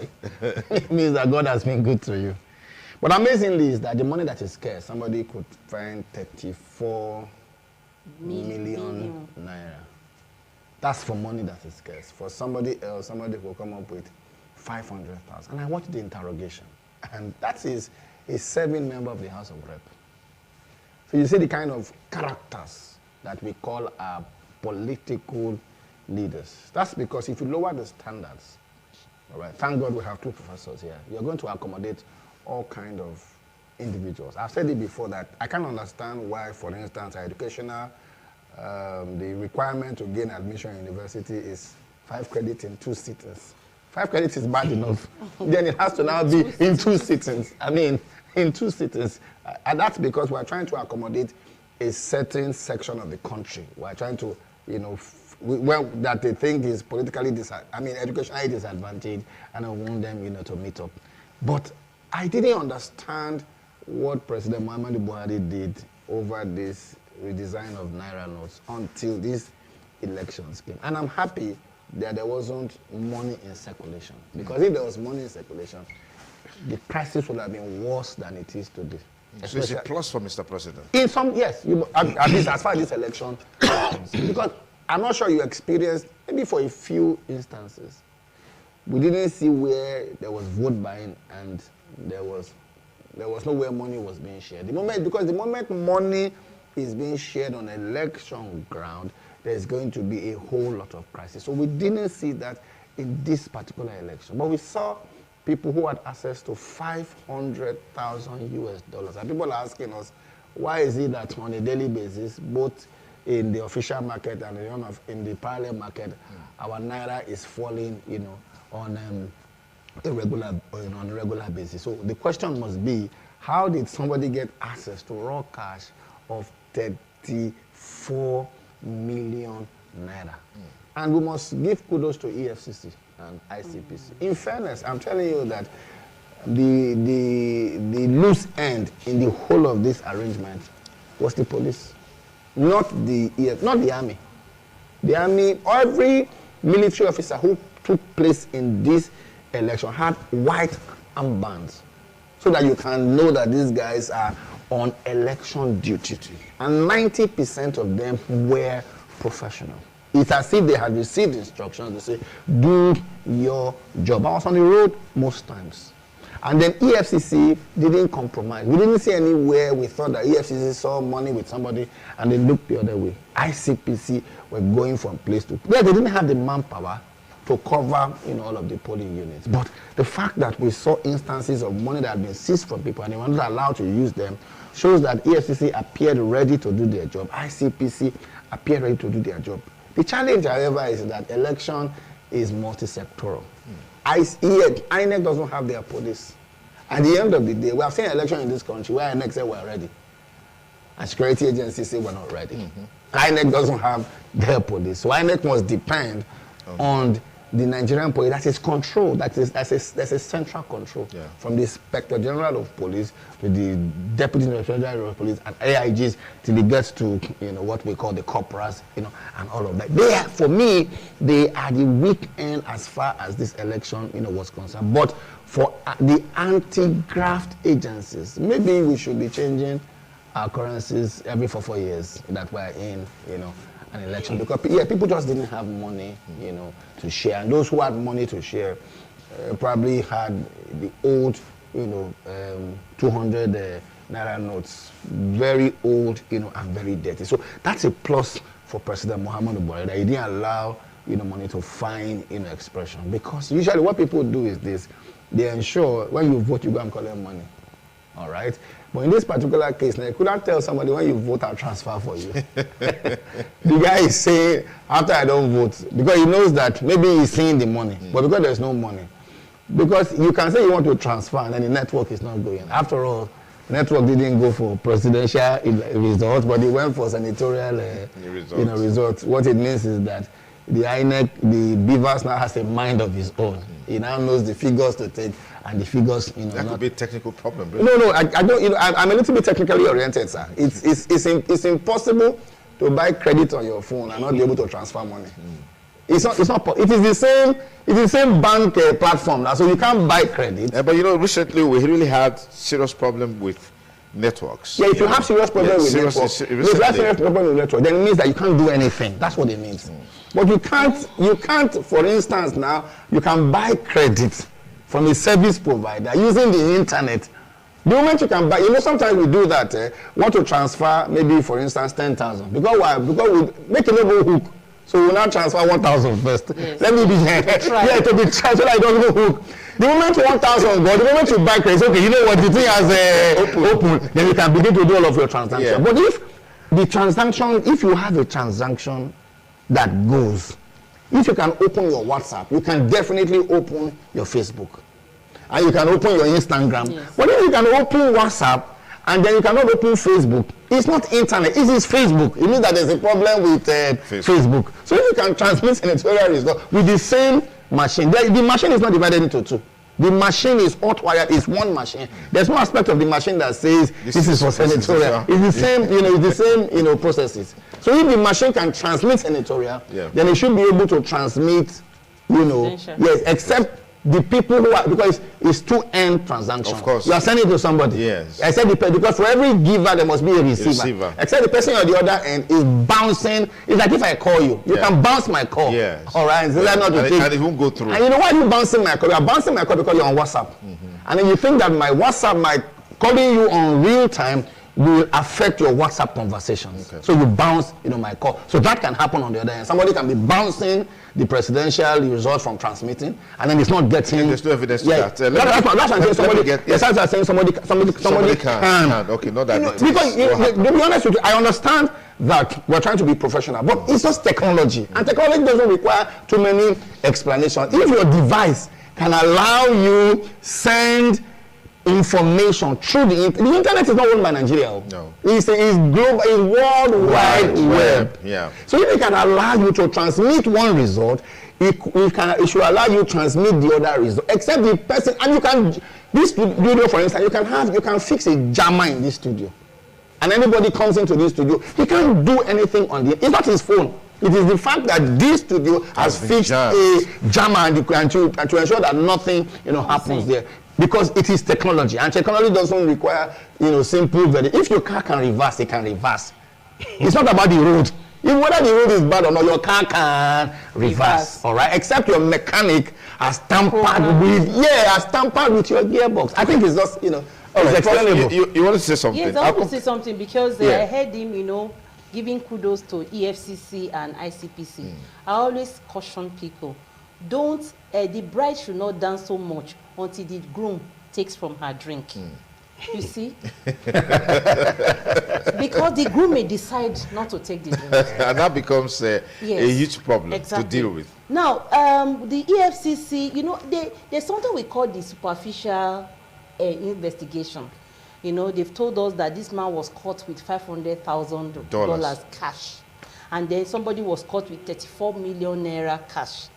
joy, it means that God has been good to you. But amazingly is that the money that is scarce, somebody could find 34 million naira. That's for money that is scarce. For somebody else, somebody will come up with 500,000. And I watched the interrogation. And that is a serving member of the House of Rep. So you see the kind of characters that we call our political leaders. That's because if you lower the standards, all right, thank God we have two professors here, you're going to accommodate all kind of individuals. I've said it before that I can't understand why, for instance, our educational, the requirement to gain admission in university is 5 credits in 2 sittings. 5 credits is bad enough. Then it has to now be in 2 sittings. I mean, in 2 sittings. And that's because we're trying to accommodate a certain section of the country. We're trying to, that they think is politically educationally disadvantaged, and I want them, to meet up. But I didn't understand what President Muhammadu Buhari did over this redesign of Naira notes until these elections came. And I'm happy that there wasn't money in circulation. Because if there was money in circulation, the crisis would have been worse than it is today. So it's a plus for Mr. President? In some, yes. At least as far as this election happens. Because I'm not sure you experienced, maybe for a few instances, we didn't see where there was vote buying and there was nowhere money was being shared. Because the moment money is being shared on election ground, there's going to be a whole lot of crisis. So we didn't see that in this particular election. But we saw people who had access to $500,000 US. And people are asking us, why is it that on a daily basis, both in the official market and in the parallel market, our Naira is falling, on a regular basis. So the question must be, how did somebody get access to raw cash of 34 million naira? And we must give kudos to EFCC and ICPC. In fairness, I'm telling you that the loose end in the whole of this arrangement was the police, not the army. The army, every military officer who took place in this election had white armbands so that you can know that these guys are on election duty. And 90% of them were professional. It's as if they had received instructions to say, do your job. I was on the road most times. And then EFCC didn't compromise. We didn't see anywhere we thought that EFCC saw money with somebody and they looked the other way. ICPC were going from place to place. They didn't have the manpower to cover all of the polling units. But the fact that we saw instances of money that had been seized from people and they were not allowed to use them shows that EFCC appeared ready to do their job. ICPC appeared ready to do their job. The challenge, however, is that election is multi-sectoral. INEC doesn't have their police. At the end of the day, we have seen an election in this country where INEC said we're ready. And security agencies say we're not ready. INEC doesn't have their police. So INEC must depend on the Nigerian police. That is control. That's a central control from the Inspector General of Police to the Deputy Inspector General of Police and AIGs till it gets to what we call the corporals, and all of that. For me, they are the weak end as far as this election was concerned. But for the anti-graft agencies, maybe we should be changing our currencies every 4 years that we're in, an election, because people just didn't have money, to share. And those who had money to share probably had the old, 200 naira notes, very old, and very dirty. So that's a plus for President Muhammadu Buhari that he didn't allow, money to find, expression. Because usually what people do is this: they ensure when you vote, you go and collect money. All right. But in this particular case, now, you couldn't tell somebody when you vote, I'll transfer for you. The guy is saying, after I don't vote, because he knows that maybe he's seeing the money, but because there's no money. Because you can say you want to transfer and then the network is not going. After all, the network didn't go for presidential results, but it went for senatorial results. What it means is that the INEC, the Beavers now has a mind of his own. He now knows the figures to take, and the figures, that could be a technical problem. Really. No, I don't. I'm a little bit technically oriented, sir. It's impossible to buy credit on your phone and not be able to transfer money. It's not. It is the same. It is the same bank platform now, so you can't buy credit. But you know, recently we really had serious problem with networks. Yeah, if you have serious problem with network, if you have serious problem with network, then it means that you can't do anything. That's what it means. But you can't. For instance, now you can buy credit from a service provider using the internet. The moment you can buy, you know, sometimes we do that. Want to transfer maybe, for instance, 10,000. Because why? Because we make a little hook. So we will now transfer 1,000 first. Yes. Let me be to be tried so that I don't go hook. The moment 1,000, but the moment you buy credit, okay, you know what, the thing has open, then you can begin to do all of your transactions. Yeah. But if the transaction, if you have a transaction that goes, if you can open your WhatsApp, you can definitely open your Facebook. And you can open your Instagram. Yes. But if you can open WhatsApp, and then you cannot open Facebook, it's not internet, it is Facebook. It means that there's a problem with Facebook. So if you can transmit senatorial results with the same machine, the machine is not divided into two. The machine is hot-wired, it's one machine. There's no aspect of the machine that says this is for senatorial. It's the same, it's the same, processes. So if the machine can transmit senatorial, then it should be able to transmit, yes, except the people who are, because it's two-end transaction. Of course. You are sending it to somebody. Yes. I said because for every giver there must be a receiver. Except the person on the other end is bouncing. It's like if I call you, you can bounce my call. Yes. All right. So and it won't go through. And you know why you bouncing my call? You are bouncing my call because you're on WhatsApp. And then you think that my WhatsApp, my calling you on real time, will affect your WhatsApp conversations. Okay. So you bounce, my call. So that can happen on the other end. Somebody can be bouncing the presidential results from transmitting, and then it's not getting. There's no evidence to that. That's what I'm saying. Somebody can. Okay, not that. Because to be honest with you, I understand that we're trying to be professional, but it's just technology, and technology doesn't require too many explanations. If your device can allow you send information through the internet is not owned by Nigeria. No. It's global, it's world wide web. Yeah. So if it can allow you to transmit one result, it should allow you to transmit the other result. Except the person, and you can, this studio for instance, you can fix a jammer in this studio. And anybody comes into this studio, he can't do anything on it's not his phone. It is the fact that this studio has fixed a jammer and to ensure that nothing happens there. Because it is technology, and technology doesn't require simple. If your car can reverse, it can reverse. It's not about the road. Whether the road is bad or not, your car can reverse. All right, except your mechanic has tampered with your gearbox. I think it's just it's explainable. You want to say something? Yes, I want to say something because I heard him giving kudos to EFCC and ICPC. I always caution people. Don't the bride should not dance so much until the groom takes from her drink. You see? Because the groom may decide not to take the drink. And that becomes a huge problem to deal with. Now, the EFCC, there's something we call the superficial investigation. They've told us that this man was caught with $500,000 cash. And then somebody was caught with 34 million naira cash.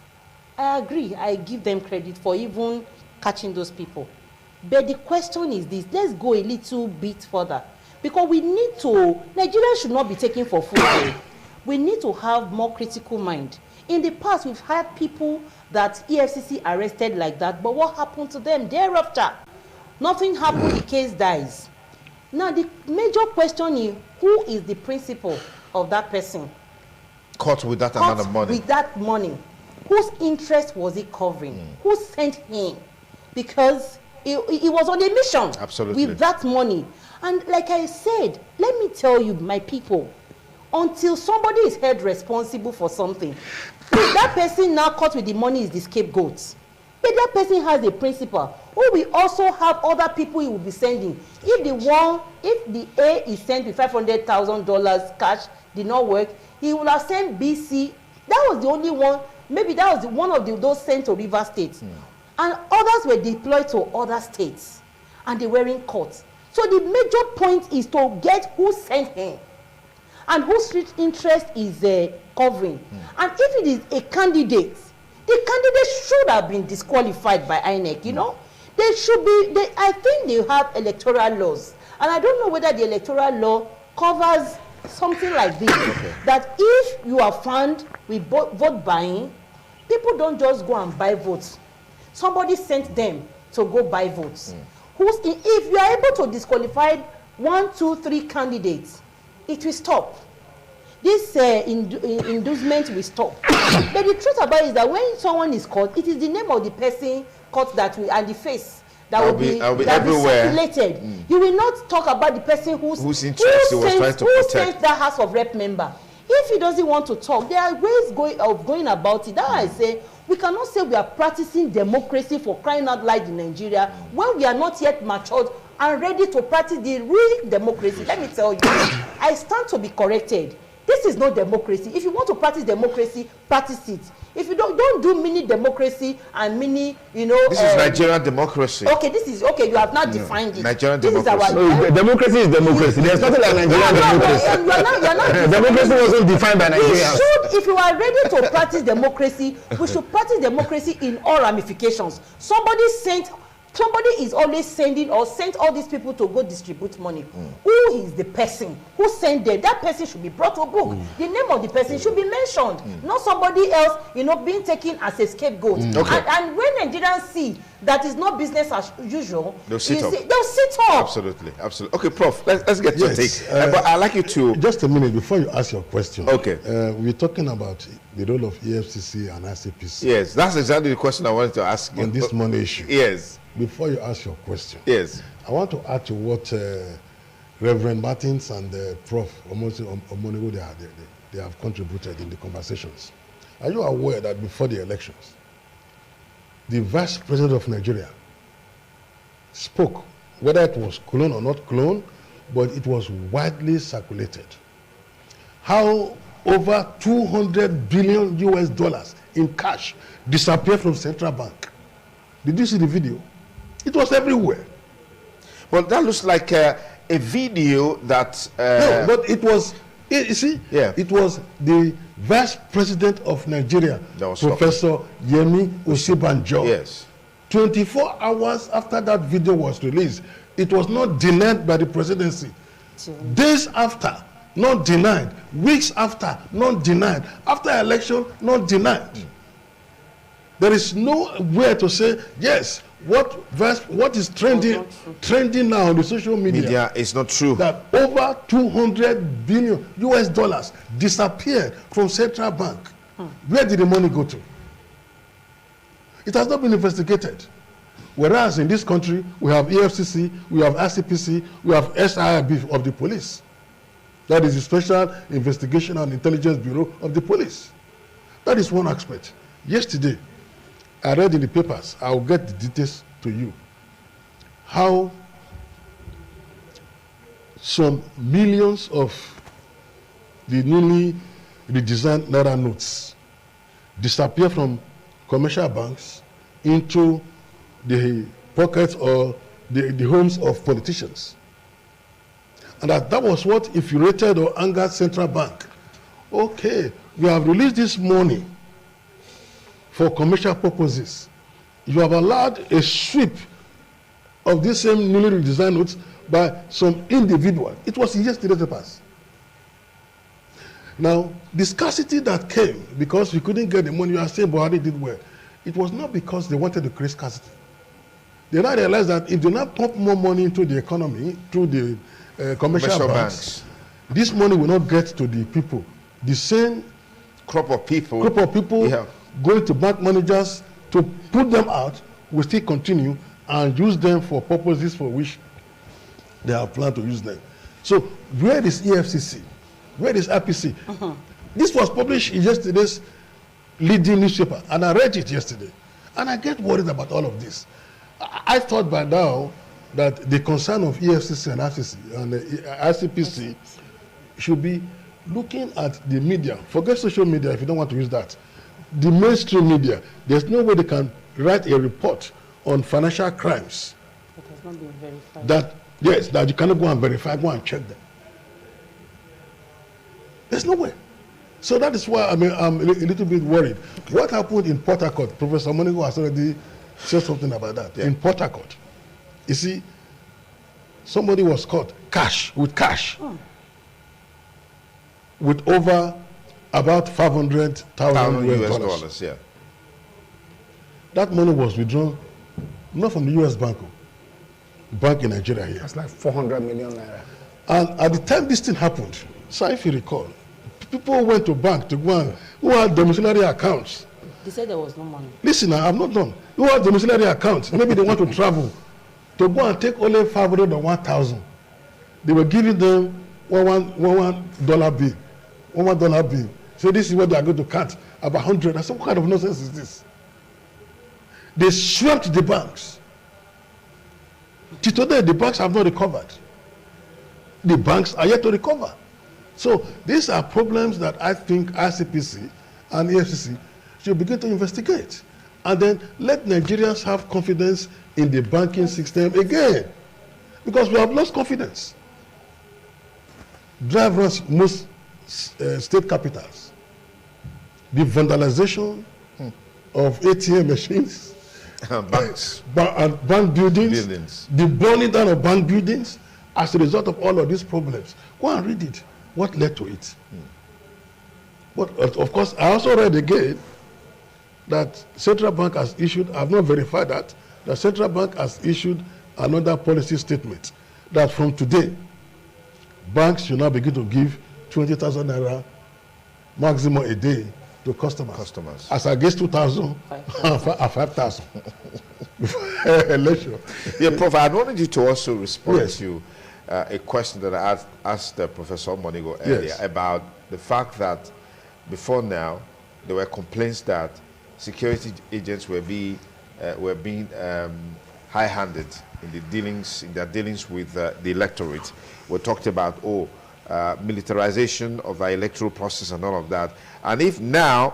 I agree. I give them credit for even catching those people. But the question is this. Let's go a little bit further. Because Nigeria should not be taken for food. We need to have more critical mind. In the past, we've had people that EFCC arrested like that, but what happened to them thereafter? Nothing happened, the case dies. Now, the major question is, who is the principal of that person? Caught with that amount of money. With that money. Whose interest was he covering? Who sent him? Because he was on a mission. Absolutely. With that money. And like I said, let me tell you, my people, until somebody is held responsible for something, that person now caught with the money is the scapegoat. But that person has a principal who will also have other people he will be sending. If the A is sent with $500,000 cash, did not work, he will have sent BC. That was the only one. Maybe that was one of those sent to River State. And others were deployed to other states. And they were in court. So the major point is to get who sent him. And whose interest is covering. And if it is a candidate, the candidate should have been disqualified by INEC, They should be, I think they have electoral laws. And I don't know whether the electoral law covers something like this. That if you are found with vote buying People don't just go and buy votes. Somebody sent them to go buy votes. If you are able to disqualify 1, 2, 3 candidates, it will stop. This inducement will stop. But the truth about it is that when someone is caught, it is the name of the person caught that will, and the face that will be circulated. You will not talk about the person whose interest he was trying to protect. Who sent that House of Rep member. If he doesn't want to talk, there are ways of going about it. That's why I say we cannot say we are practicing democracy for crying out loud in Nigeria when we are not yet matured and ready to practice the real democracy. Let me tell you, I stand to be corrected. This is not democracy. If you want to practice democracy, practice it. If you don't do mini democracy and mini, This is Nigerian democracy. Okay, you have not defined it. Nigerian this democracy. Democracy is democracy. There's nothing like Nigerian democracy. You're not democracy wasn't defined by Nigerians. If you are ready to practice democracy, we should practice democracy in all ramifications. Somebody is always sending or sent all these people to go distribute money. Who is the person who sent them? That person should be brought to book. The name of the person should be mentioned, not somebody else, being taken as a scapegoat. And when Nigerians see that is not business as usual, they'll sit up. Absolutely. Okay, Prof, let's get your take. But I'd like you to... Just a minute before you ask your question. Okay. We're talking about the role of EFCC and ICPC. Yes, that's exactly the question I wanted to ask you. On this money issue. Yes. Before you ask your question, yes, I want to add to what Reverend Martins and Prof. Omonigo they have contributed in the conversations. Are you aware that before the elections, the Vice President of Nigeria spoke, whether it was clone or not clone, but it was widely circulated, how over $200 billion US in cash disappeared from central bank? Did you see the video? It was everywhere. Well, that looks like a video that... no, but it was, you see, it was the Vice President of Nigeria, Professor Yemi Osibanjo. Yes. 24 hours after that video was released, it was not denied by the presidency. Days after, not denied. Weeks after, not denied. After election, not denied. There is no way to say, yes, what is trending now on the social media is not true. That over $200 billion US disappeared from central bank. Where did the money go to? It has not been investigated. Whereas in this country, we have EFCC, we have ICPC, we have SIB of the police. That is the Special Investigation and Intelligence Bureau of the police. That is one aspect. Yesterday, I read in the papers, I'll get the details to you, how some millions of the newly redesigned Naira notes disappear from commercial banks into the pockets or the homes of politicians. And that was what infuriated or angered central bank. Okay, we have released this money for commercial purposes. You have allowed a sweep of this same newly redesigned notes by some individual. It was in yesterday's papers. Now, the scarcity that came because we couldn't get the money, you are saying Buhari did well. It was not because they wanted to create scarcity. They now realized that if they now pump more money into the economy, through the commercial banks, this money will not get to the people. The same crop of people going to bank managers to put them out will still continue and use them for purposes for which they have planned to use them. So where is EFCC? Where is IPC? This was published in yesterday's leading newspaper, and I read it yesterday. And I get worried about all of this. I thought by now that the concern of EFCC and ICC and ICPC should be looking at the media. Forget social media if you don't want to use that. The mainstream media, there's no way they can write a report on financial crimes. It has not been verified. That you cannot go and verify, go and check them. There's no way. So that is why I'm a little bit worried. What happened in Port Harcourt? Professor Monigo has already said something about that. In Port Harcourt, you see, somebody was caught with cash, with over about $500,000 US. that money was withdrawn, not from the U.S. bank in Nigeria here. That's like 400 million naira. And at the time this thing happened, so if you recall, people went to bank to go and who had domiciliary accounts. They said there was no money. Listen, I'm not done. Who had domiciliary accounts? Maybe they want to travel to go and take only 500 or 1,000. They were giving them $1 bill, $1 bill. So this is what they are going to cut about 100. I said, what kind of nonsense is this? They swept the banks. Till today, the banks have not recovered. The banks are yet to recover. So these are problems that I think ICPC and EFCC should begin to investigate. And then let Nigerians have confidence in the banking system again. Because we have lost confidence. Drive runs most state capitals. The vandalization of ATM machines, banks, and bank buildings, the burning down of bank buildings as a result of all of these problems. Go and read it. What led to it? But of course, I also read again that Central Bank has issued, I have not verified that, the Central Bank has issued another policy statement that from today, banks should now begin to give 20,000 naira maximum a day to customers. As against 2,000 and 5,000. Election. Yeah, Prof, I wanted you to also respond to a question that I asked Professor Monigo earlier about the fact that before now there were complaints that security agents were being high-handed in their dealings with the electorate. We talked about militarization of the electoral process and all of that. And if now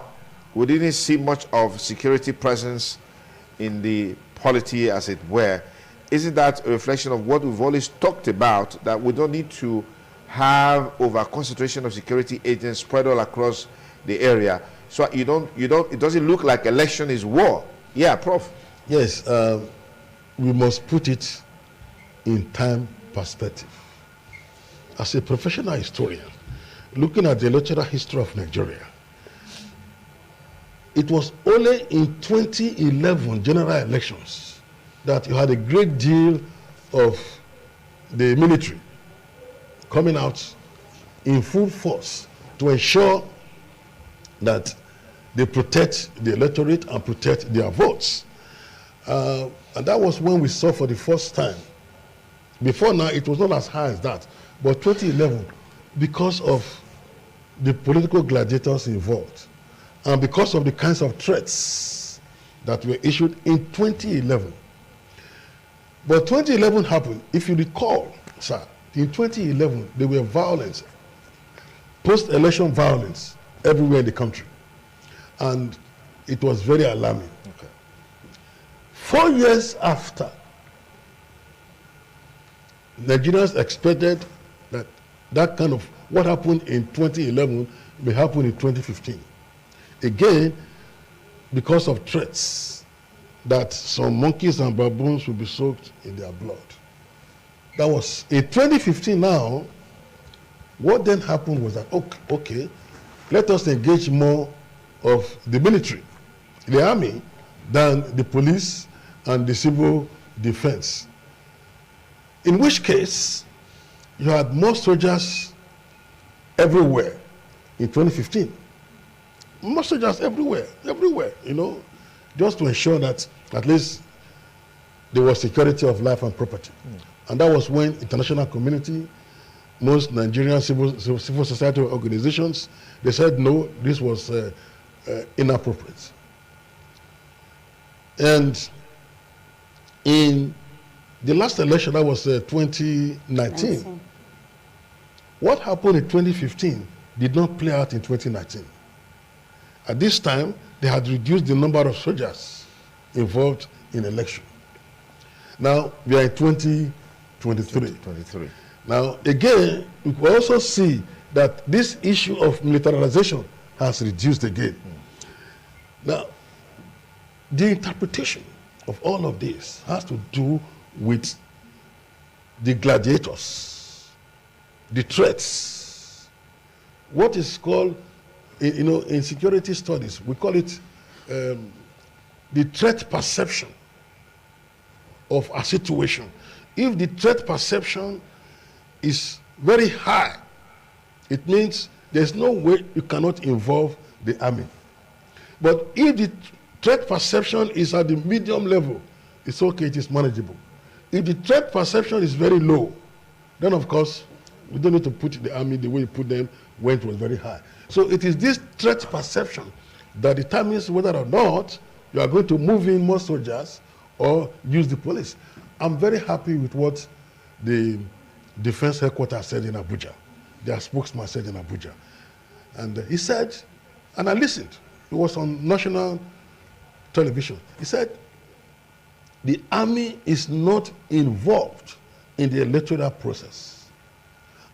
we didn't see much of security presence in the polity, as it were, isn't that a reflection of what we've always talked about, that we don't need to have over-concentration of security agents spread all across the area? So it doesn't look like election is war. Yeah, Prof. Yes, we must put it in time perspective. As a professional historian, looking at the electoral history of Nigeria, it was only in 2011 general elections that you had a great deal of the military coming out in full force to ensure that they protect the electorate and protect their votes. And that was when we saw for the first time. Before now, it was not as high as that. But 2011, because of the political gladiators involved, and because of the kinds of threats that were issued in 2011. But 2011 happened, if you recall, sir, in 2011, there were violence, post-election violence everywhere in the country. And it was very alarming. Okay. 4 years after, Nigerians expected that kind of what happened in 2011 may happen in 2015. Again, because of threats that some monkeys and baboons will be soaked in their blood. That was in 2015 now. What then happened was that, okay, let us engage more of the military, the army, than the police and the civil defense. In which case, you had more soldiers everywhere in 2015. More soldiers everywhere, just to ensure that at least there was security of life and property. And that was when international community, most Nigerian civil society organizations, they said no, this was inappropriate. And in the last election, that was 2019, what happened in 2015 did not play out in 2019. At this time, they had reduced the number of soldiers involved in election. Now, we are in 2023. Now, again, we can also see that this issue of militarization has reduced again. Now, the interpretation of all of this has to do with the gladiators, the threats, what is called, in security studies, we call it the threat perception of a situation. If the threat perception is very high, it means there's no way you cannot involve the army. But if the threat perception is at the medium level, it's okay, it is manageable. If the threat perception is very low, then of course, we don't need to put the army the way you put them when it was very high. So it is this threat perception that determines whether or not you are going to move in more soldiers or use the police. I'm very happy with what the Defense Headquarters said in Abuja. Their spokesman said in Abuja. And he said, and I listened, it was on national television. He said, the army is not involved in the electoral process,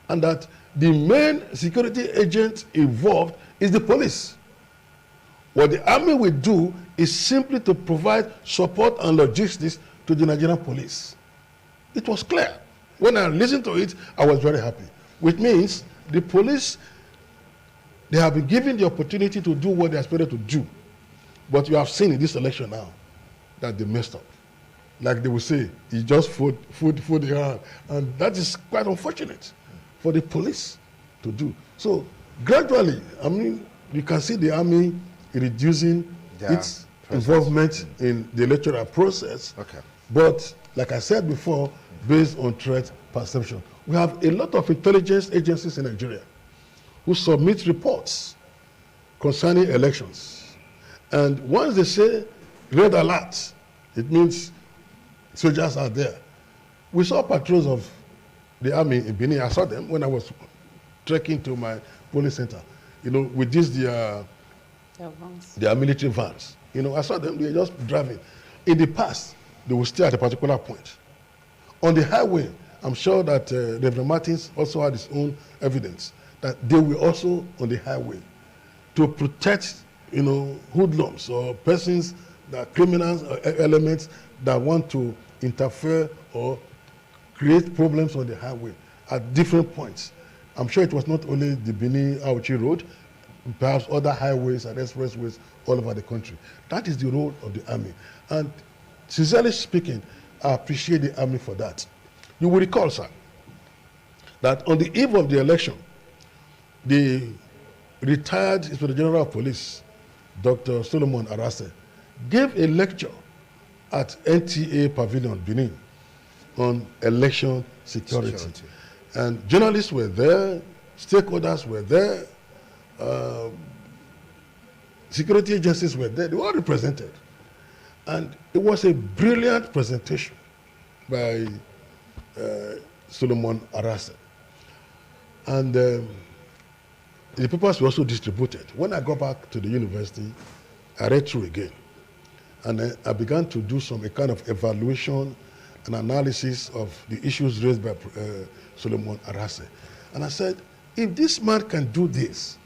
and that the main security agent involved is the police. What the army will do is simply to provide support and logistics to the Nigerian police. It was clear. When I listened to it, I was very happy. Which means the police, they have been given the opportunity to do what they are supposed to do. But you have seen in this election now that they messed up. Like they will say, he just food the hand. And that is quite unfortunate for the police to do. So gradually, I mean, you can see the army reducing its involvement in the electoral process. Okay. But like I said before, based on threat perception. We have a lot of intelligence agencies in Nigeria who submit reports concerning elections. And once they say red alert, it means soldiers are there. We saw patrols of the army in Benin. I saw them when I was trekking to my police center. You know, with this, their military vans. You know, I saw them, they were just driving. In the past, they would stay at a particular point. On the highway, I'm sure that Reverend Martins also had his own evidence that they were also on the highway to protect, you know, hoodlums or persons, that criminals or elements that want to interfere or create problems on the highway at different points. I'm sure it was not only the Benin-Auchi Road, perhaps other highways and expressways all over the country. That is the role of the army. And sincerely speaking, I appreciate the army for that. You will recall, sir, that on the eve of the election, the retired Inspector General of Police, Dr. Solomon Arase, gave a lecture at NTA Pavilion, Benin, on election security. And journalists were there, stakeholders were there, security agencies were there, they were all represented. And it was a brilliant presentation by Solomon Arase. And the papers were also distributed. When I got back to the university, I read through again. And I began to do a kind of evaluation and analysis of the issues raised by Solomon Arase. And I said, if this man can do this,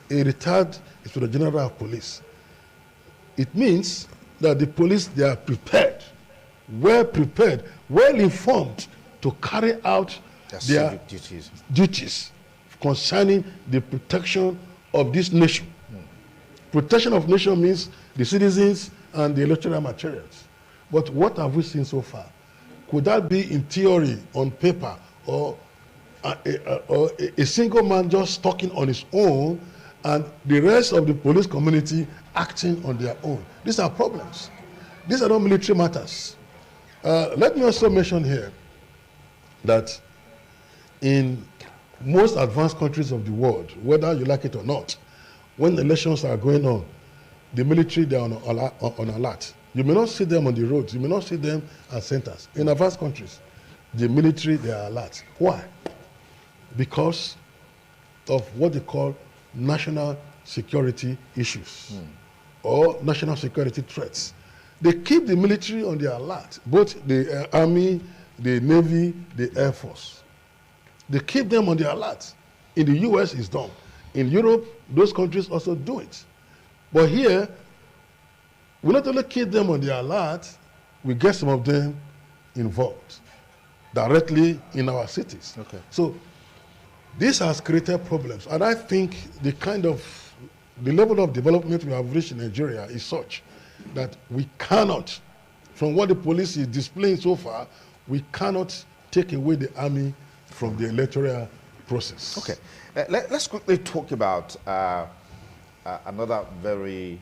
a retired Inspector General of Police, it means that the police, they are prepared, well informed to carry out their duties concerning the protection of this nation. Protection of nation means the citizens and the electoral materials. But what have we seen so far? Could that be in theory, on paper, or a single man just talking on his own and the rest of the police community acting on their own? These are problems. These are not military matters. Let me also mention here that in most advanced countries of the world, whether you like it or not, when elections are going on, the military, they are on alert. You may not see them on the roads. You may not see them at centers. In advanced countries, the military, they are alert. Why? Because of what they call national security issues or national security threats. They keep the military on the alert, both the Army, the Navy, the Air Force. They keep them on the alert. In the US, it's done. In Europe, those countries also do it. But here, we not only keep them on the alert, we get some of them involved directly in our cities. Okay. So this has created problems. And I think the level of development we have reached in Nigeria is such that we cannot, from what the police is displaying so far, we cannot take away the army from the electoral process. Okay, let's quickly talk about another very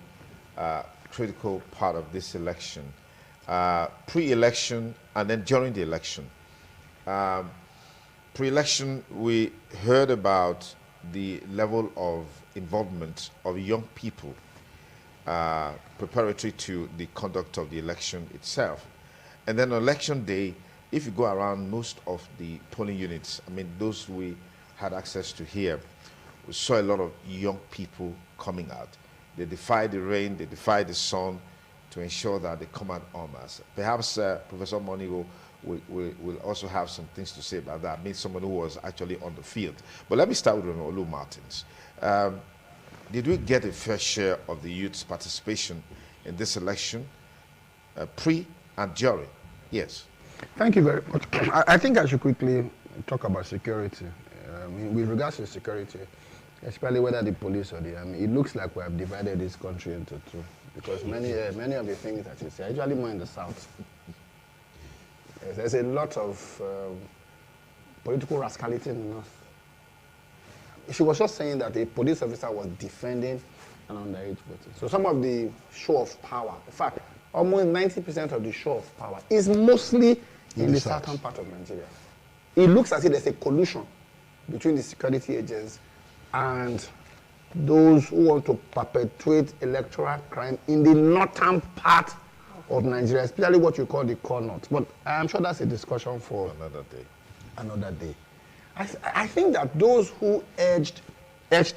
critical part of this election, pre-election and then during the election. Pre-election, we heard about the level of involvement of young people preparatory to the conduct of the election itself. And then on election day, if you go around most of the polling units, I mean, those we had access to here, we saw a lot of young people coming out. They defy the rain, they defy the sun to ensure that they come out en masse. Perhaps Professor Monigo will also have some things to say about that. I mean, someone who was actually on the field. But let me start with Olu Martins. Did we get a fair share of the youth's participation in this election, pre and during? Yes. Thank you very much. I think I should quickly talk about security. With regards to security, especially whether the police or the army, it looks like we have divided this country into two. Because many of the things that you say are usually more in the south. There's a lot of political rascality in the north. She was just saying that a police officer was defending an underage voter. So some of the show of power, in fact, almost 90% of the show of power is mostly in the southern part of Nigeria. It looks as if there's a collusion between the security agents and those who want to perpetuate electoral crime in the northern part of Nigeria, especially what you call the core north. But I'm sure that's a discussion for another day. I think that those who edged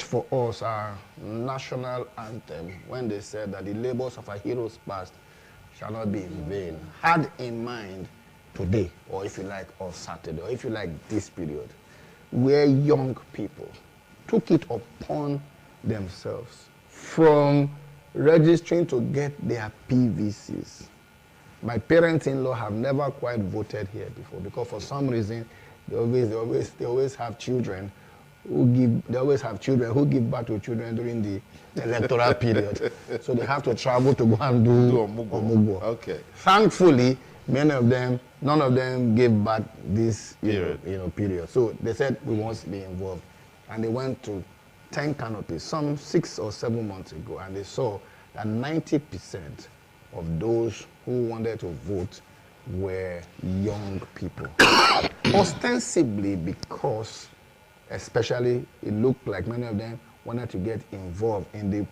for us our national anthem when they said that the labors of our heroes past shall not be in vain, had in mind today, or if you like, or Saturday, or if you like, this period, where young people took it upon themselves from registering to get their PVCs. My parents-in-law have never quite voted here before because for some reason they always have children who give birth to children during the electoral period. So they have to travel to go and do Omugbo. Okay. Thankfully, none of them gave birth this period. So they said we must be involved. And they went to 10 canopies, some 6 or 7 months ago, and they saw that 90% of those who wanted to vote were young people. Ostensibly because, especially, it looked like many of them wanted to get involved in the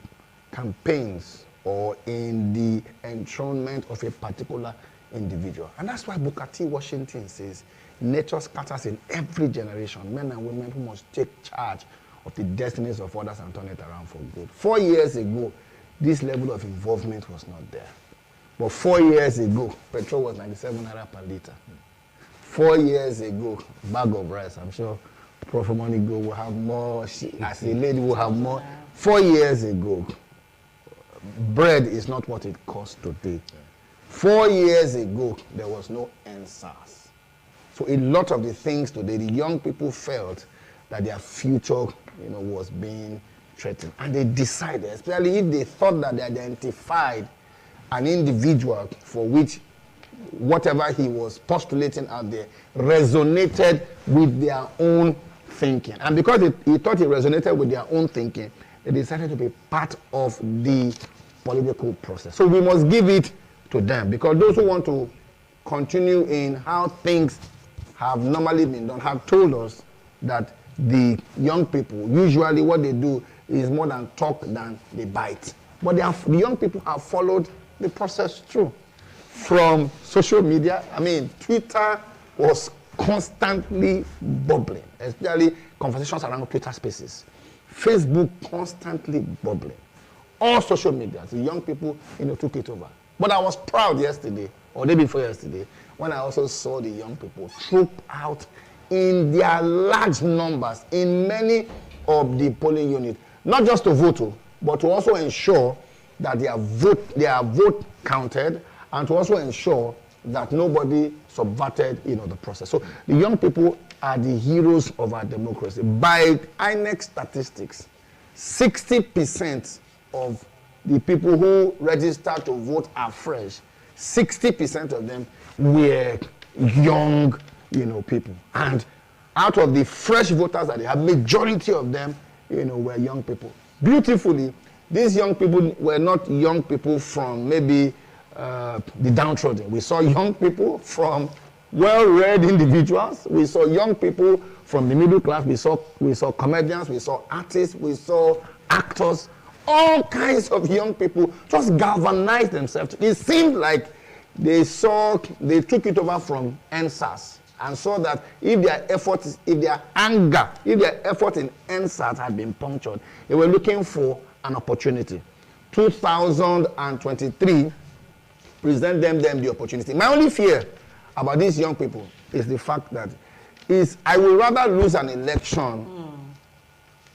campaigns or in the enthronement of a particular individual. And that's why Booker T. Washington says, nature scatters in every generation, men and women who must take charge of the destinies of others and turn it around for good. 4 years ago, this level of involvement was not there. But 4 years ago, petrol was 97 naira per liter. 4 years ago, bag of rice, I'm sure Prof. Monigo will have more, as a lady will have more. 4 years ago, bread is not what it costs today. 4 years ago, there was no NSAS. So a lot of the things today, the young people felt that their future, was being threatened. And they decided, especially if they thought that they identified an individual for which whatever he was postulating out there resonated with their own thinking. And because he thought it resonated with their own thinking, they decided to be part of the political process. So we must give it to them, because those who want to continue in how things have normally been done have told us that the young people, usually what they do is more than talk than they bite. But the young people have followed the process through. From social media, Twitter was constantly bubbling, especially conversations around Twitter spaces. Facebook constantly bubbling. All social media, the young people, took it over. But I was proud yesterday, or the day before yesterday, when I also saw the young people troop out in their large numbers in many of the polling units, not just to vote, but to also ensure that their vote counted, and to also ensure that nobody subverted, the process. So the young people are the heroes of our democracy. By INEC statistics, 60% of the people who registered to vote afresh, 60% of them were young, people. And out of the fresh voters that they have, majority of them, were young people. Beautifully, these young people were not young people from maybe the downtrodden. We saw young people from well-read individuals. We saw young people from the middle class. We saw comedians. We saw artists. We saw actors. All kinds of young people just galvanized themselves. It seemed like they took it over from NSAS and saw that if their effort in NSAS had been punctured, they were looking for an opportunity. 2023 present them the opportunity. My only fear about these young people is the fact that I will rather lose an election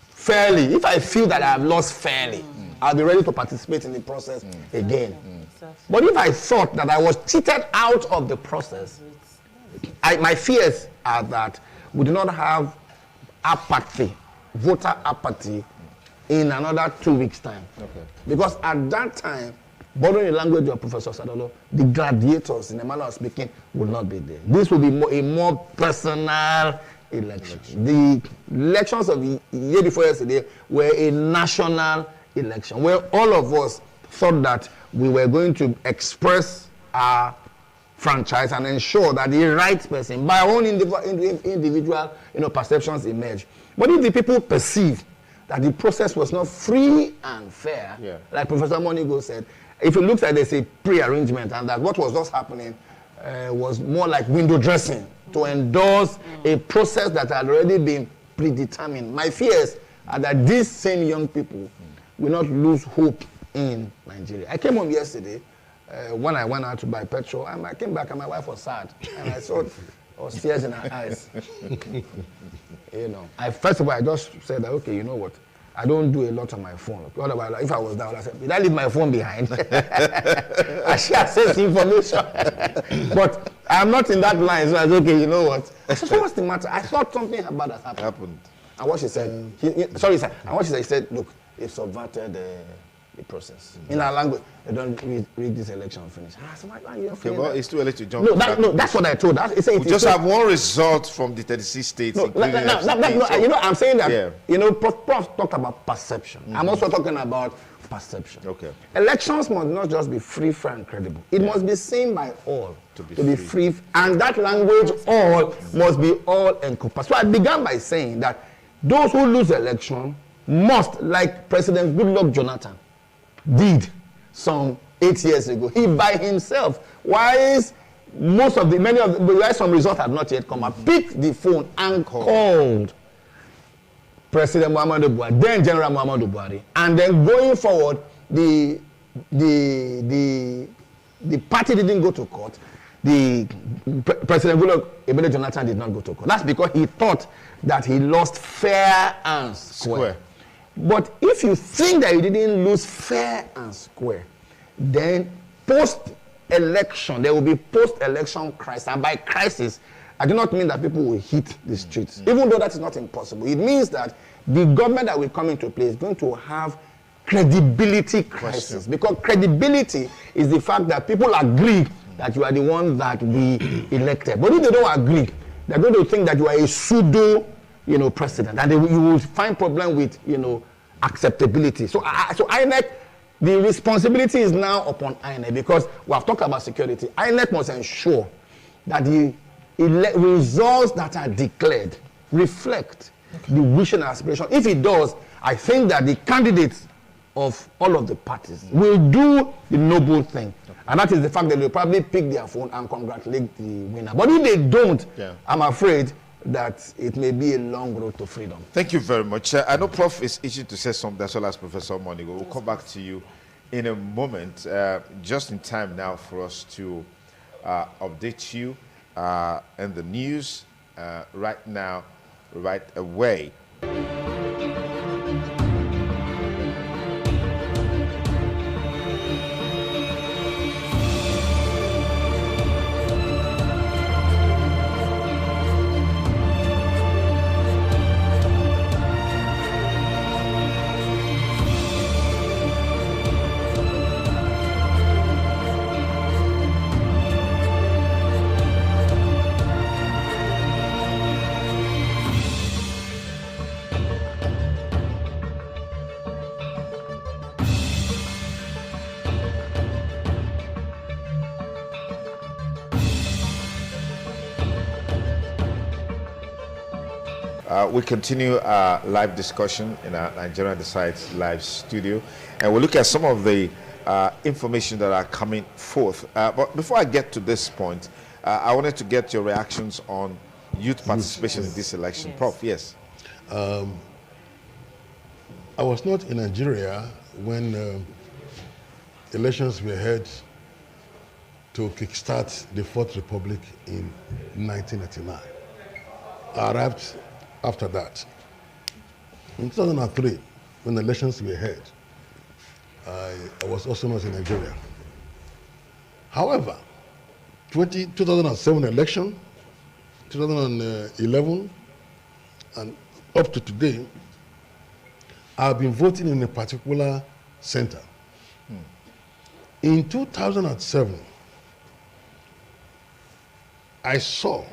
fairly. If I feel that I have lost fairly, I'll be ready to participate in the process again. But if I thought that I was cheated out of the process, my fears are that we do not have apathy, voter apathy, in another 2 weeks' time. Okay. Because at that time, borrowing the language of Professor Sadolo, the gladiators, in a manner of speaking, will not be there. This will be a more personal election. The elections of the year before yesterday were a national election, where all of us thought that we were going to express our franchise and ensure that the right person, by our own individual perceptions, emerge. But if the people perceive that the process was not free and fair, like Professor Monigo said, if it looks like there's a pre-arrangement and that what was just happening was more like window dressing to endorse a process that had already been predetermined, my fears are that these same young people will not lose hope in Nigeria. I came home yesterday when I went out to buy petrol, and I came back and my wife was sad, and I saw tears in her eyes. First of all, I just said that, okay, you know what? I don't do a lot on my phone. Otherwise, if I was down, I said, did I leave my phone behind? I should access information. But I'm not in that line, so I said, okay, you know what? I said, so what's the matter? I thought something bad has happened. And what she said, sorry, sir. And what she said, look, it subverted the process. In our language, they don't read this election finish. So why are you okay, well, it's too early to jump. No, that's what I told her. We just have one result from the 36 states. I'm saying that, Prof talked about perception. I'm also talking about perception. Okay. Elections must not just be free, fair, and credible. It must be seen by all to be free. And that language, all, must be all encompassed. So I began by saying that those who lose election must, like President Goodluck Jonathan did some 8 years ago, he by himself, why some results had not yet come up, picked the phone and called President Muhammadu Buhari, then General Muhammadu Buhari, and then going forward, the party didn't go to court. President Goodluck Jonathan did not go to court. That's because he thought that he lost fair and square. But if you think that you didn't lose fair and square, then post-election, there will be post-election crisis. And by crisis, I do not mean that people will hit the streets, even though that is not impossible. It means that the government that will come into place is going to have credibility crisis. Because credibility is the fact that people agree that you are the one that we elected. But if they don't agree, they're going to think that you are a pseudo president, and you will find problem with, acceptability. So INEC, the responsibility is now upon INEC, because we have talked about security. INEC must ensure that the results that are declared reflect the wish and aspiration. If it does, I think that the candidates of all of the parties will do the noble thing. And that is the fact that they'll probably pick their phone and congratulate the winner. But if they don't, I'm afraid that it may be a long road to freedom. Thank you very much. I know Prof is itching to say something as well as Professor Monigo. We'll come back to you in a moment, just in time now for us to update you in the news right now, right away. We continue our live discussion in our Nigeria Decides live studio, and we'll look at some of the information that are coming forth. But before I get to this point, I wanted to get your reactions on youth participation in this election. Yes. Prof, yes. I was not in Nigeria when elections were held to kickstart the Fourth Republic in 1989. I arrived after that. In 2003, when the elections were held, I was also not in Nigeria. However, 2007 election, 2011, and up to today, I've been voting in a particular center. In 2007, I saw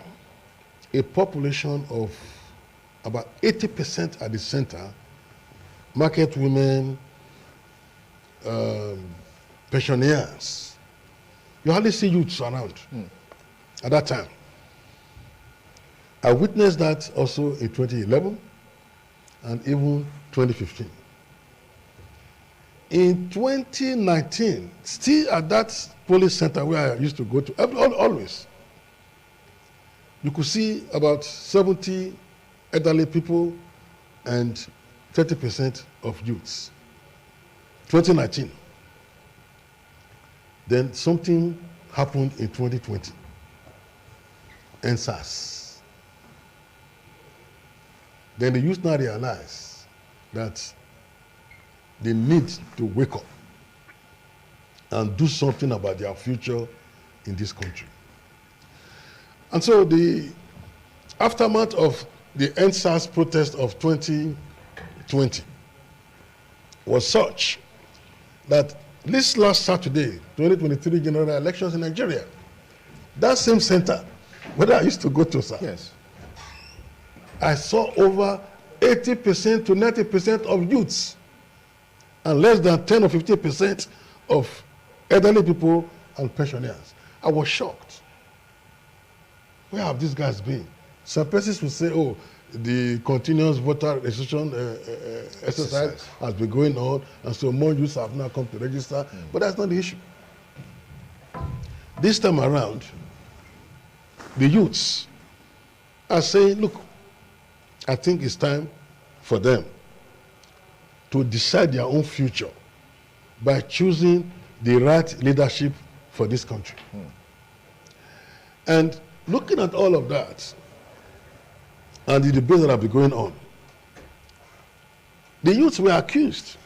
a population of about 80% at the center, market women, pensioners. You hardly see youths around at that time. I witnessed that also in 2011 and even 2015. In 2019, still at that polling center where I used to go to, always, you could see about 70 elderly people and 30% of youths. 2019. Then something happened in 2020. NSAS. Then the youth now realize that they need to wake up and do something about their future in this country. And so the aftermath of the NSAS protest of 2020 was such that this last Saturday, 2023 general elections in Nigeria, that same center, where I used to go to, sir, yes, I saw over 80% to 90% of youths and less than 10 or 15% of elderly people and pensioners. I was shocked. Where have these guys been? Some persons will say, oh, the continuous voter registration exercise has been going on, and so more youths have now come to register, but that's not the issue. This time around, the youths are saying, look, I think it's time for them to decide their own future by choosing the right leadership for this country. And looking at all of that, and the debates that have been going on, the youths were accused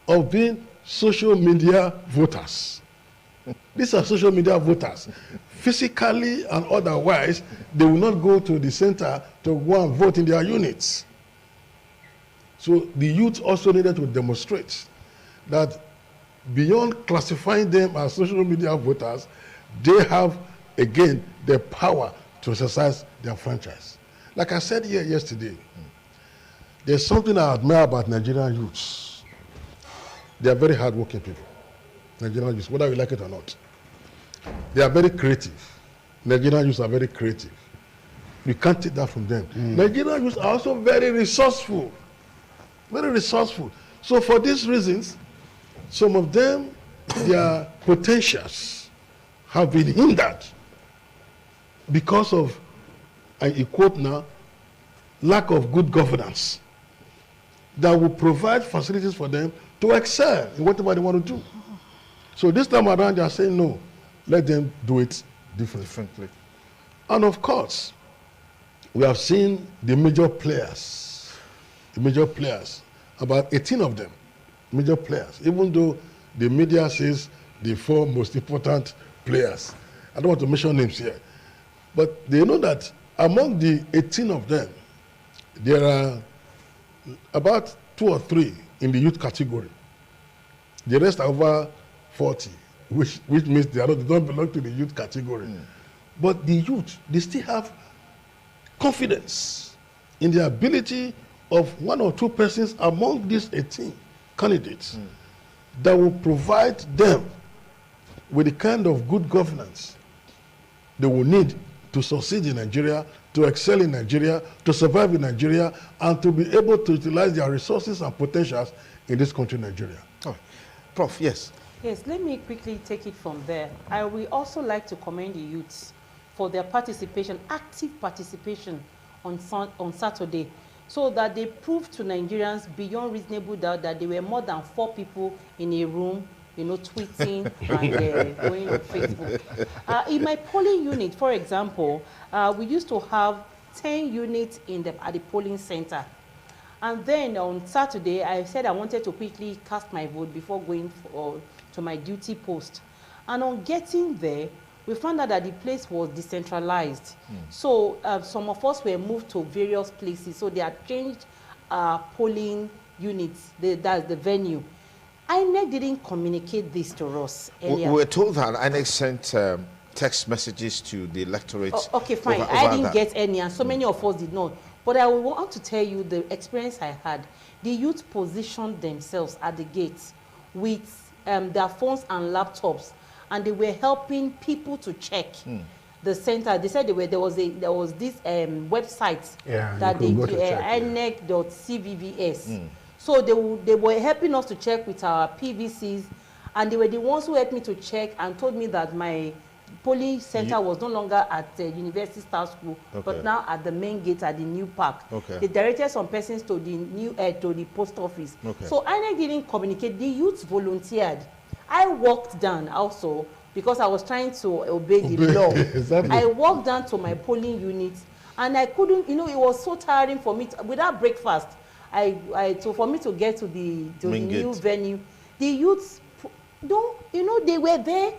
of being social media voters. These are social media voters. Physically and otherwise, they will not go to the center to go and vote in their units. So the youth also needed to demonstrate that beyond classifying them as social media voters, they have, again, the power to exercise their franchise. Like I said here yesterday, there's something I admire about Nigerian youths. They are very hardworking people, Nigerian youths, whether you like it or not. They are very creative. Nigerian youths are very creative. You can't take that from them. Nigerian youths are also very resourceful. Very resourceful. So for these reasons, some of them, their potentials have been hindered because of, I quote now, lack of good governance that will provide facilities for them to excel in whatever they want to do. So this time around, they are saying, no, let them do it differently. And of course, we have seen the major players, about 18 of them, major players, even though the media says the 4 most important players. I don't want to mention names here. But they know that among the 18 of them, there are about 2 or 3 in the youth category. The rest are over 40, which means they don't belong to the youth category. But the youth, they still have confidence in the ability of 1 or 2 persons among these 18 candidates that will provide them with the kind of good governance they will need to succeed in Nigeria, to excel in Nigeria, to survive in Nigeria, and to be able to utilize their resources and potentials in this country, Nigeria. Oh, Prof, yes. Yes, let me quickly take it from there. I will also like to commend the youths for their participation, active participation on Saturday, so that they proved to Nigerians beyond reasonable doubt that there were more than 4 people in a room, you know, tweeting and going on Facebook. In my polling unit, for example, we used to have 10 units at the polling center. And then on Saturday, I said I wanted to quickly cast my vote before going to my duty post. And on getting there, we found out that the place was decentralized. So some of us were moved to various places. So they had changed polling units, that's the venue. INEC didn't communicate this to us earlier. We were told that INEC sent text messages to the electorate. Okay, fine. I didn't get any, and so many of us did not. But I want to tell you the experience I had. The youth positioned themselves at the gates with their phones and laptops, and they were helping people to check the center. They said there was this website that they INEC.cvvs. So they were helping us to check with our PVCs, and they were the ones who helped me to check and told me that my polling center was no longer at the University Staff School, but now at the main gate at the new park. They directed some persons to the new to the post office. So INEC didn't communicate. The youths volunteered. I walked down also because I was trying to obey the law. Exactly. I walked down to my polling unit, and I couldn't. You know, it was so tiring for me without breakfast. So for me to get to the new venue, the youths they were there.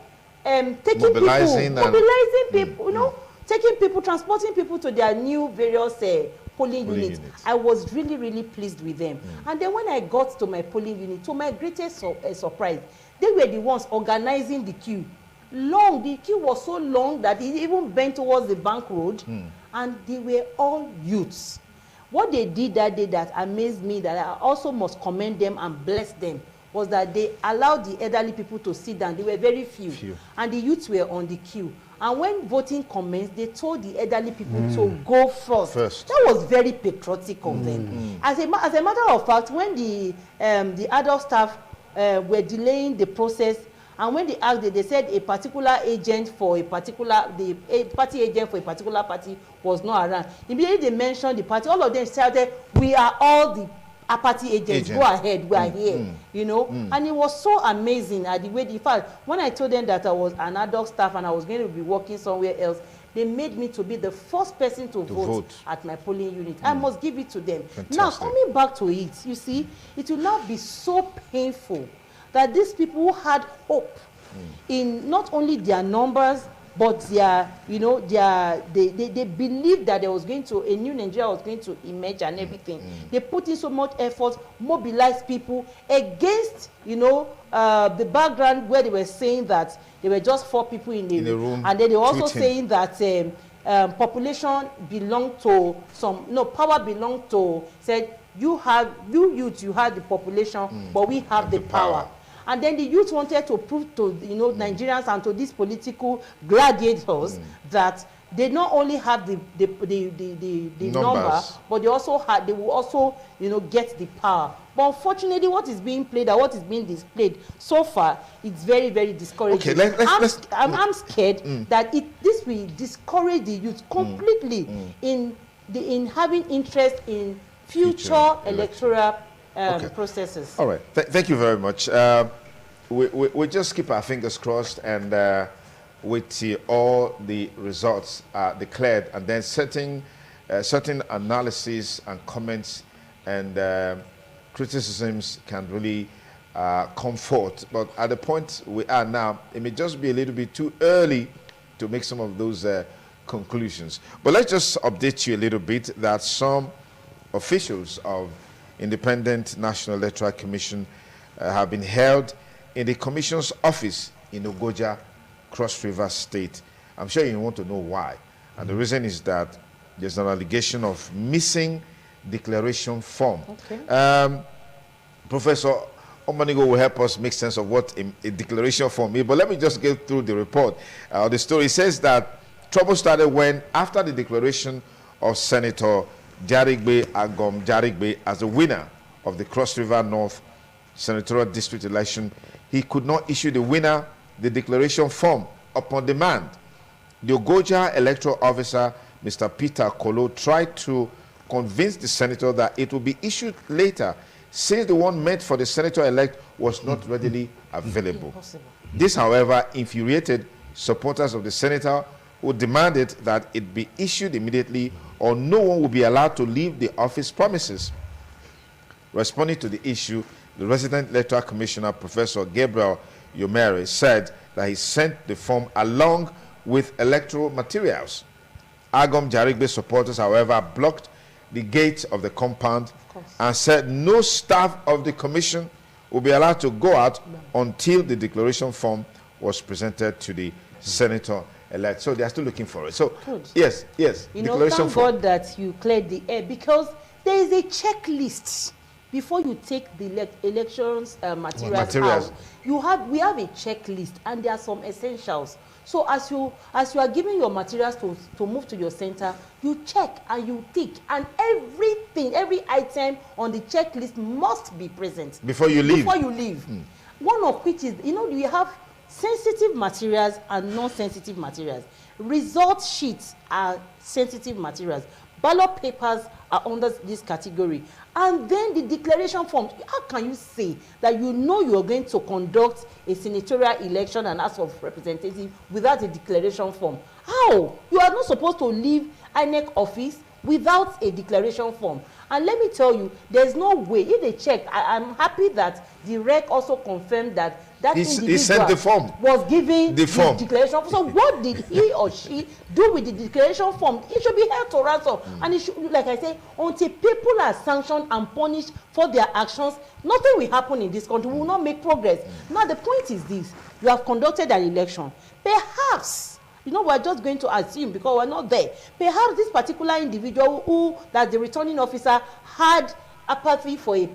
Taking mobilizing people, you know, taking people, transporting people to their new various polling units. I was really, really pleased with them. And then when I got to my polling unit, to my greatest surprise, they were the ones organizing the queue. The queue was so long that it even bent towards the bank road, and they were all youths. What they did that day that amazed me, that I also must commend them and bless them, was that they allowed the elderly people to sit down. They were very few. And the youths were on the queue. And when voting commenced, they told the elderly people to go first. That was very patriotic of them. As a matter of fact, when the adult staff were delaying the process, and when they asked, they said a particular agent for a particular, a party agent for a particular party was not around. Immediately they mentioned the party, all of them shouted, "We are all the party agents, go ahead, we are here," you know. And it was so amazing at the way, in fact, when I told them that I was an adult staff and I was going to be working somewhere else, they made me to be the first person to vote at my polling unit. I must give it to them. Fantastic. Now, coming back to it, you see, it will now be so painful that these people who had hope in not only their numbers, but they believed that there was going to, a new Nigeria was going to emerge and everything. They put in so much effort, mobilized people against, the background where they were saying that there were just 4 people in the room. And then they were also saying that population belonged to power belonged to, said, you youth, you have the population, but we have the power. And then the youth wanted to prove to Nigerians and to these political gladiators that they not only have the number, but they will also get the power. But unfortunately, what is being played and what is being displayed so far, it's very, very discouraging. Okay, I'm scared that this will discourage the youth completely in having interest in future electoral processes. All right. Thank you very much. We just keep our fingers crossed and wait till all the results are declared, and then certain analysis and comments and criticisms can really come forth. But at the point we are now, it may just be a little bit too early to make some of those conclusions. But let's just update you a little bit that some officials of Independent National Electoral Commission have been held in the Commission's office in Ogoja, Cross River State. I'm sure you want to know why. And the reason is that there's an allegation of missing declaration form. Okay. Professor Omanigo will help us make sense of what a declaration form is. But let me just get through the report. The story says that Trouble started when, after the declaration of Senator Jarigbe Agom Jarigbe as the winner of the Cross River North Senatorial District election, he could not issue the winner the declaration form upon demand. The Ogoja electoral officer, Mr. Peter Kolo, tried to convince the senator that it would be issued later, since the one meant for the senator-elect was not readily available. Impossible. This, however, infuriated supporters of the senator, who demanded that it be issued immediately or no one would be allowed to leave the office premises. Responding to the issue, the resident electoral commissioner, Professor Gabriel Yomere, said that he sent the form along with electoral materials. Agom Jarigbe supporters, however, blocked the gate of the compound and said no staff of the commission will be allowed to go out until the declaration form was presented to the senator-elect. So they are still looking for it. So, Good. yes, You know, thank God that you cleared the air, because there is a checklist before you take the elections materials out. We have a checklist, and there are some essentials. So as you are giving your materials to move to your center, you check and you tick, and every item on the checklist must be present before you leave. One of which is, you know, we have sensitive materials and non-sensitive materials. Result sheets are sensitive materials. Ballot papers are under this category. And then the declaration form. How can you say that you know you are going to conduct a senatorial election and House of Representatives without a declaration form? How? You are not supposed to leave INEC office without a declaration form. And let me tell you, there's no way. If they check, I'm happy that the REC also confirmed that he sent the form. Was given the form. Declaration. So what did he or she do with the declaration form? It should be held to ransom. And it should, like I say, until people are sanctioned and punished for their actions, nothing will happen in this country. We will not make progress. Now the point is this: you have conducted an election. Perhaps, you know, we're just going to assume, because we're not there, perhaps this particular individual who that the returning officer had apathy for a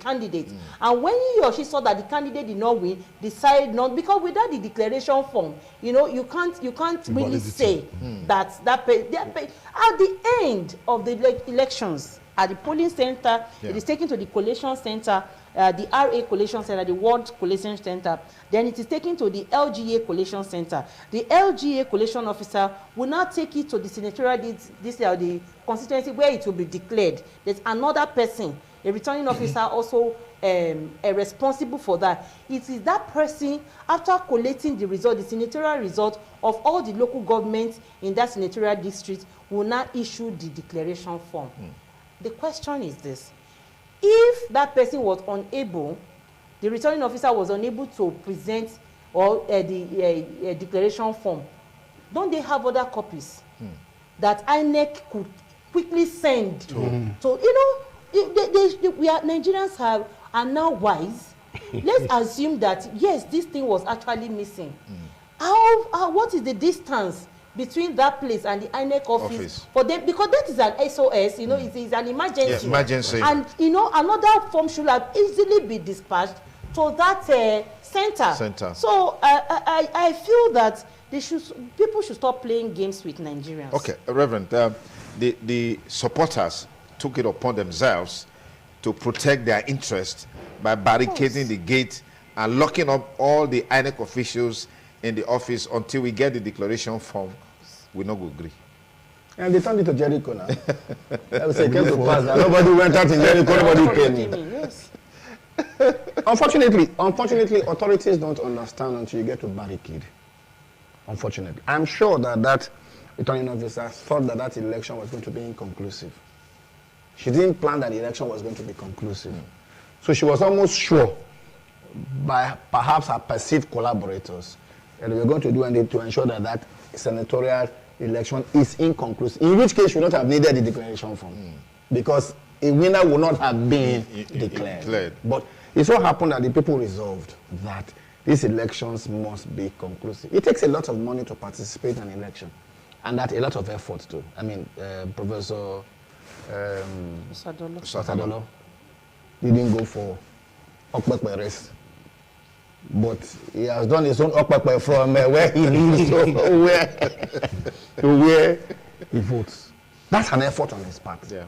candidate, and when he or she saw that the candidate did not win, decided not, because without the declaration form, you know, you can't really say that at the end of the elections, at the polling center, it is taken to the collation center, the RA collation center, the ward collation center. Then it is taken to the LGA collation center. The LGA collation officer will now take it to the senatorial the constituency where it will be declared. There's another person, a returning officer, also responsible for that. It is that person, after collating the result, the senatorial result of all the local governments in that senatorial district, will now issue the declaration form. The question is this: if that person was unable, the returning officer was unable to present or the declaration form, don't they have other copies that INEC could quickly send? So, you know, we are Nigerians are now wise. Let's assume that yes, this thing was actually missing. What is the distance between that place and the INEC office for them? Because that is an SOS, you know, it is an emergency. Yes, emergency. And, you know, another form should have easily been dispatched to that center. So I feel that people should stop playing games with Nigerians. Okay, Reverend, the supporters took it upon themselves to protect their interest by barricading the gate and locking up all the INEC officials in the office until we get the declaration form. We not go agree. And they turned it to Jericho now. I would say, came to pass that nobody went out in Jericho, nobody came in. Yes. Unfortunately, authorities don't understand until you get to barricade. Unfortunately. I'm sure that returning officer thought that election was going to be inconclusive. She didn't plan that the election was going to be conclusive. So she was almost sure, by perhaps her perceived collaborators, that they were going to do anything to ensure that senatorial election is inconclusive. In which case, she would not have needed the declaration form. Because a winner would not have been declared. But it so happened that the people resolved that these elections must be conclusive. It takes a lot of money to participate in an election, and that a lot of effort too. I mean, Professor Sadolo didn't go for Okpekpe race. but he has done his own up from where he lives to where he votes. That's an effort on his part. Yeah.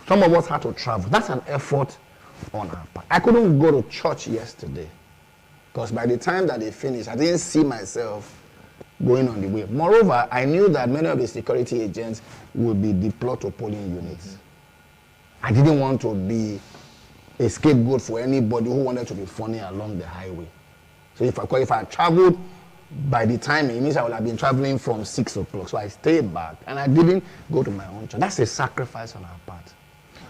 Some of us had to travel. That's an effort on our part. I couldn't go to church yesterday because by the time that they finished, I didn't see myself going on the way. Moreover, I knew that many of the security agents would be deployed to polling units. I didn't want to be a scapegoat for anybody who wanted to be funny along the highway. So if I traveled, by the time it means I would have been traveling from 6 o'clock. So I stayed back and I didn't go to my own church. That's a sacrifice on our part.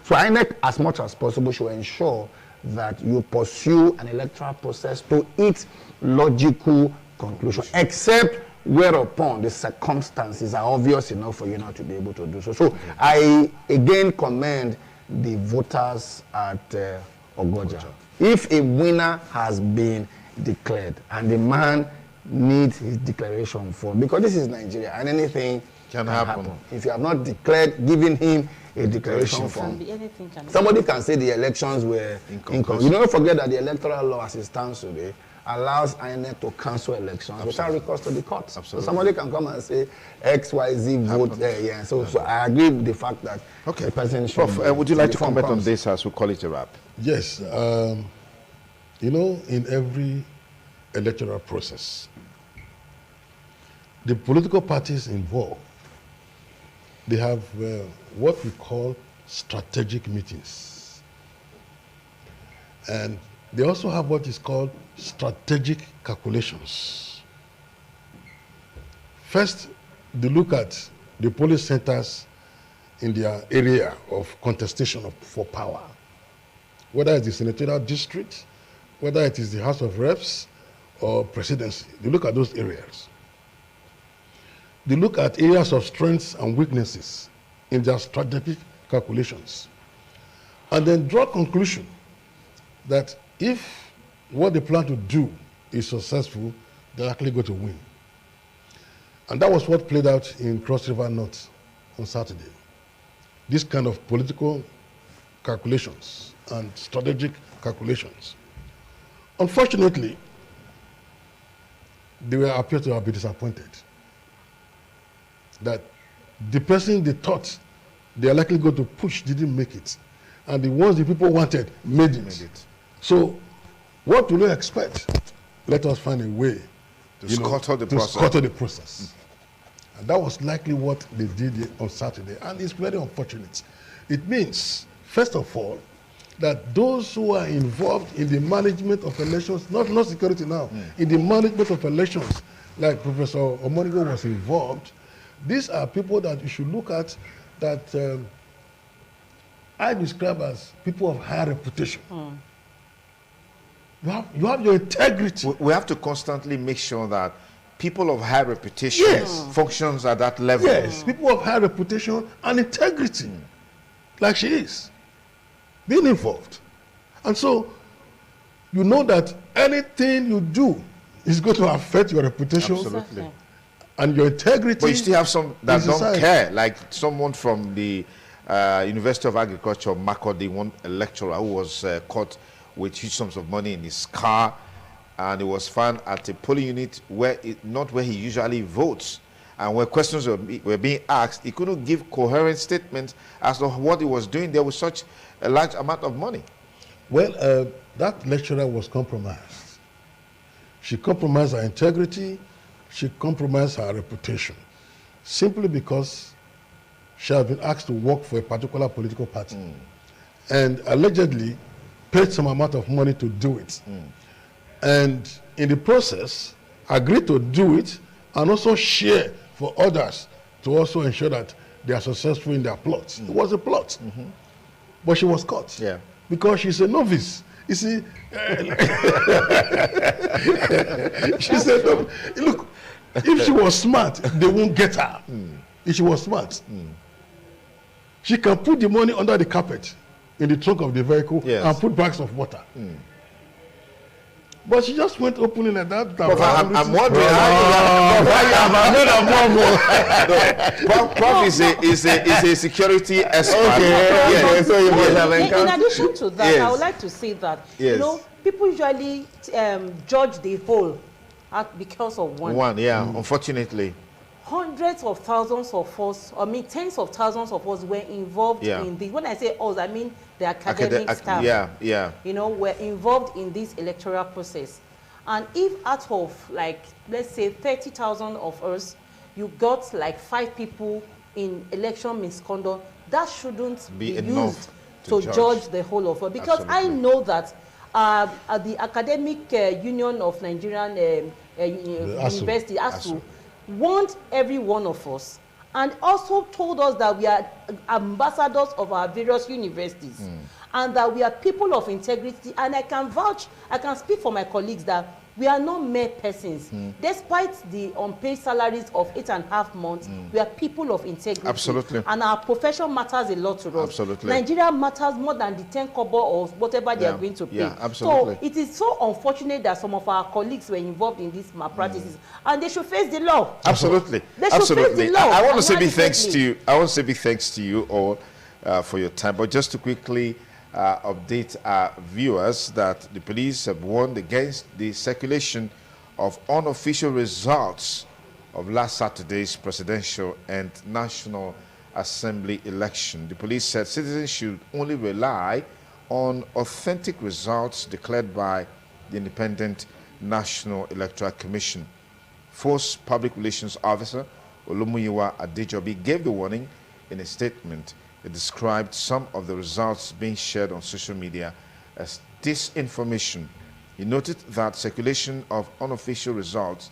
So INEC, as much as possible, should ensure that you pursue an electoral process to its logical conclusion, except whereupon the circumstances are obvious enough for you not to be able to do so. So I again commend the voters at Ogoja. If a winner has been declared and the man needs his declaration form, because this is Nigeria and anything can happen. If you have not declared, giving him a declaration form, somebody can say the elections were inconclusive. You don't forget that the electoral law as it stands today allows INEC to cancel elections without recourse to the courts. So somebody can come and say XYZ vote there. So I agree with the fact that the person should. Prof, would you like to comment on this as we call it a wrap? Yes. You know, in every electoral process, the political parties involved, they have what we call strategic meetings. And they also have what is called strategic calculations. First, they look at the polling centers in their area of contestation for power, whether it is senatorial district, whether it is the House of Reps or presidency. They look at those areas. They look at areas of strengths and weaknesses in their strategic calculations, and then draw a conclusion that if what they plan to do is successful, they're likely going to win. And that was what played out in Cross River North on Saturday. This kind of political calculations and strategic calculations. Unfortunately, they appear to have been disappointed that the person they thought they are likely going to push didn't make it, and the ones the people wanted made it. So what do we expect? Let us find a way to scuttle the process. And that was likely what they did on Saturday, and it's very unfortunate. It means, first of all, that those who are involved in the management of elections, not security now, in the management of elections, like Professor Omonigo was involved, these are people that you should look at that I describe as people of high reputation. You have your integrity. We have to constantly make sure that people of high reputation functions at that level. Yes, people of high reputation and integrity, like she is, being involved. And so, you know that anything you do is going to affect your reputation. Absolutely. And your integrity. But you still have some that don't care, like someone from the University of Agriculture, Makurdi, one lecturer who was caught with huge sums of money in his car, and he was found at a polling unit not where he usually votes. And when questions were being asked, he couldn't give coherent statements as to what he was doing there with such a large amount of money. Well, that lecturer was compromised. She compromised her integrity. She compromised her reputation simply because she had been asked to work for a particular political party and allegedly paid some amount of money to do it. And in the process, agreed to do it and also share for others to also ensure that they are successful in their plots. It was a plot, but she was caught because she's a novice. You see, she said, look, if she was smart, they won't get her. If she was smart, she can put the money under the carpet in the trunk of the vehicle and put bags of water. But she just went opening like that. I'm wondering how Prof is a security expert. Okay, so you must have In encountered. addition to that, Yes. I would like to say that, Yes. you know, people usually judge the whole because of one. Unfortunately. Hundreds of thousands of us, I mean tens of thousands of us were involved in the, when I say us, I mean the academic staff. You know, were involved in this electoral process. And if out of, like, let's say 30,000 of us, you got like 5 people in election misconduct, that shouldn't be used to judge the whole of it. Because I know that the Academic Union of Nigerian University, ASU, want every one of us, and also told us that we are ambassadors of our various universities, and that we are people of integrity. And I can vouch, I can speak for my colleagues that we are not mere persons. Despite the unpaid salaries of 8.5 months, we are people of integrity. Absolutely. And our profession matters a lot to us. Absolutely. Nigeria matters more than the 10 kobo or whatever they are going to pay. Absolutely. So it is so unfortunate that some of our colleagues were involved in these malpractices, and they should face the law. Absolutely. They should face the law. I want to say big thanks to you. I want to say big thanks to you all for your time. But just to quickly update our viewers that the police have warned against the circulation of unofficial results of last Saturday's presidential and National Assembly election. The police said citizens should only rely on authentic results declared by the Independent National Electoral Commission. Force Public Relations Officer Olumuyiwa Adejobi gave the warning in a statement. It described some of the results being shared on social media as disinformation. He noted that circulation of unofficial results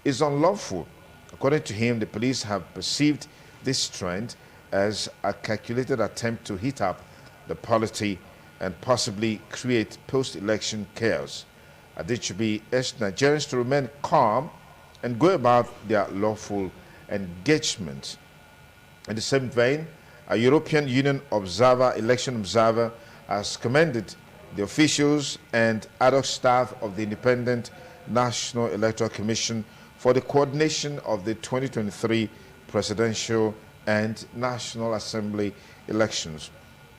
is unlawful. According to him, the police have perceived this trend as a calculated attempt to heat up the polity and possibly create post-election chaos. Adejobi urged Nigerians to remain calm and go about their lawful engagement. In the same vein, a European Union election observer, has commended the officials and ad hoc staff of the Independent National Electoral Commission for the coordination of the 2023 presidential and National Assembly elections.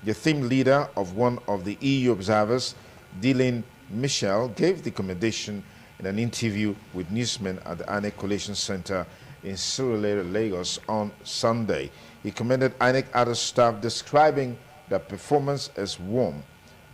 The theme leader of one of the EU observers, Dylan Michel, gave the commendation in an interview with newsmen at the INEC Collation Center in Surulere, Lagos on Sunday. He commended INEC other staff, describing their performance as warm.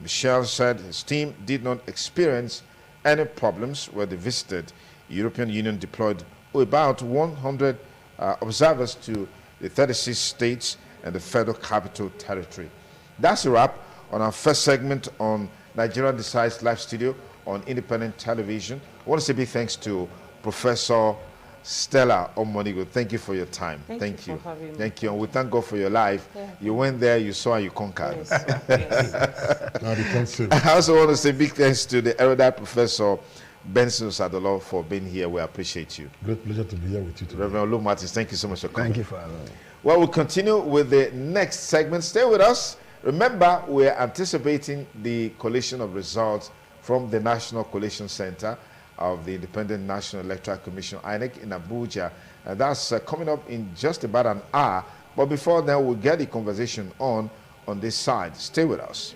Michel said his team did not experience any problems where they visited. The European Union deployed about 100 observers to the 36 states and the Federal Capital Territory. That's a wrap on our first segment on Nigeria Decides Live Studio on Independent Television. I want to say big thanks to Professor Stella Omonigo. Thank you for your time. Thank you. For having me. Thank you. And we thank God for your life. Yeah. You went there, you saw, and you conquered. Yes. I also want to say big thanks to the erudite Professor Benson Sadolo for being here. We appreciate you. Great pleasure to be here with you today. Reverend Olu Martins, thank you so much for coming. Thank you for having me. Well, we'll continue with the next segment. Stay with us. Remember, we're anticipating the collation of results from the National Collation Center of the Independent National Electoral Commission, INEC, in Abuja. And that's coming up in just about an hour. But before then, we'll get the conversation on this side. Stay with us.